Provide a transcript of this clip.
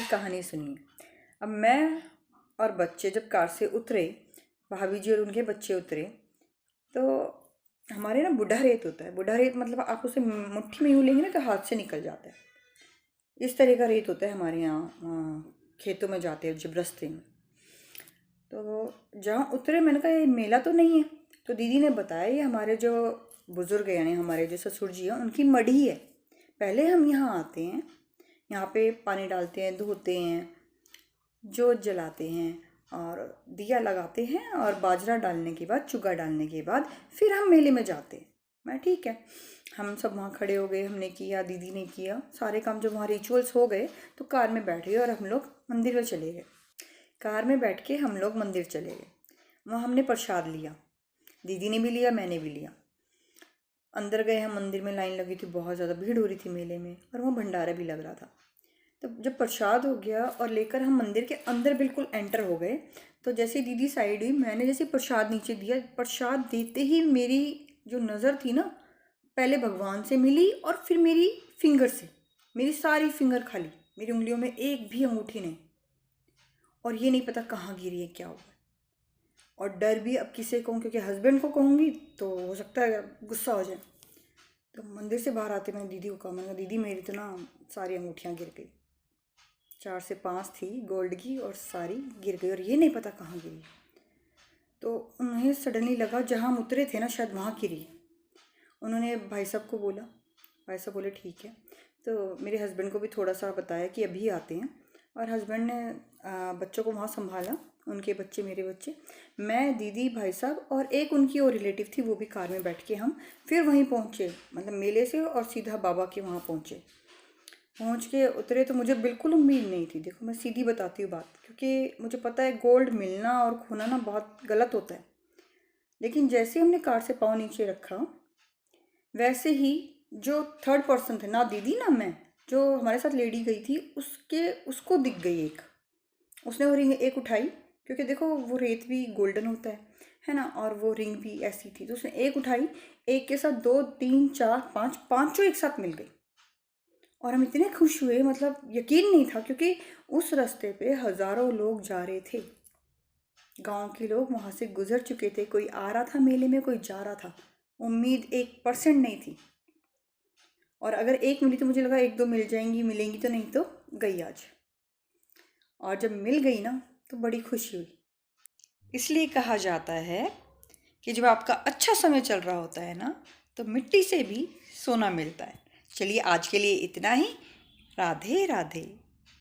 मेरी कहानी सुनिए। अब मैं और बच्चे जब कार से उतरे, भाभी जी और उनके बच्चे उतरे, तो हमारे ना बुढ़ा रेत होता है। बुढ़ा रेत मतलब आप उसे मुट्ठी में यूँ लेंगे ना तो हाथ से निकल जाता है। इस तरह का रेत होता है हमारे यहाँ। खेतों में जाते हैं जब रास्ते में, तो जहाँ उतरे मैंने कहा ये मेला तो नहीं है। तो दीदी ने बताया ये हमारे जो बुज़ुर्ग हैं, यानी हमारे जो ससुर जी हैं, उनकी मढ़ी है। पहले हम यहाँ आते हैं, यहाँ पे पानी डालते हैं, धोते हैं, जोत जलाते हैं और दिया लगाते हैं, और बाजरा डालने के बाद, चुगा डालने के बाद फिर हम मेले में जाते हैं। मैं ठीक है, हम सब वहाँ खड़े हो गए, हमने किया, दीदी ने किया सारे काम। जब वहाँ रिचुअल्स हो गए तो कार में बैठ गए और हम लोग मंदिर में चले गए। कार में बैठ के हम लोग मंदिर चले गए। वहाँ हमने प्रसाद लिया, दीदी ने भी लिया, मैंने भी लिया। अंदर गए हम, मंदिर में लाइन लगी थी, बहुत ज़्यादा भीड़ हो रही थी मेले में, और वहाँ भंडारा भी लग रहा था। तो जब प्रसाद हो गया और लेकर हम मंदिर के अंदर बिल्कुल एंटर हो गए, तो जैसे दीदी साइड हुई, मैंने जैसे प्रसाद नीचे दिया, प्रसाद देते ही मेरी जो नज़र थी ना, पहले भगवान से मिली और फिर मेरी फिंगर से। मेरी सारी फिंगर खाली, मेरी उंगलियों में एक भी अंगूठी नहीं, और ये नहीं पता कहाँ गिरी है, क्या हुआ। और डर भी, अब किसे कहूँ, क्योंकि हस्बैंड को कहूँगी तो हो सकता है गुस्सा हो जाए। तो मंदिर से बाहर आते मैंने दीदी को कहा, मैंने कहा दीदी मेरी तो ना सारी अंगूठियाँ गिर गई। 4 से 5 थी गोल्ड की और सारी गिर गई, और ये नहीं पता कहाँ गिरी। तो उन्हें सडनली लगा जहाँ हम उतरे थे ना शायद वहाँ गिरी। उन्होंने भाई साहब को बोला, भाई साहब बोले ठीक है। तो मेरे हस्बैंड को भी थोड़ा सा बताया कि अभी आते हैं, और हस्बैंड ने बच्चों को वहाँ संभाला, उनके बच्चे, मेरे बच्चे, मैं, दीदी, भाई साहब और एक उनकी और रिलेटिव थी, वो भी कार में बैठ के हम फिर वहीं पहुँचे, मतलब मेले से, और सीधा बाबा के वहाँ पहुँचे। पहुँच के उतरे तो मुझे बिल्कुल उम्मीद नहीं थी। देखो मैं सीधी बताती हूँ बात, क्योंकि मुझे पता है गोल्ड मिलना और खोना ना बहुत गलत होता है। लेकिन जैसे हमने कार से पाँव नीचे रखा, वैसे ही जो थर्ड पर्सन थे, ना दीदी ना मैं, जो हमारे साथ लेडी गई थी, उसको दिख गई एक। उसने वो रिंग एक उठाई, क्योंकि देखो वो रेत भी गोल्डन होता है ना, और वो रिंग भी ऐसी थी, तो उसने एक उठाई, एक के साथ 2 3 4 5 पांचों एक साथ मिल गई। और हम इतने खुश हुए, मतलब यकीन नहीं था, क्योंकि उस रास्ते पे हज़ारों लोग जा रहे थे। गांव के लोग वहाँ से गुजर चुके थे, कोई आ रहा था मेले में, कोई जा रहा था। उम्मीद 1% नहीं थी, और अगर एक मिली तो मुझे लगा 1 2 मिल जाएंगी, मिलेंगी तो, नहीं तो गई आज। और जब मिल गई ना तो बड़ी खुशी हुई। इसलिए कहा जाता है कि जब आपका अच्छा समय चल रहा होता है ना, तो मिट्टी से भी सोना मिलता है। चलिए आज के लिए इतना ही। राधे राधे।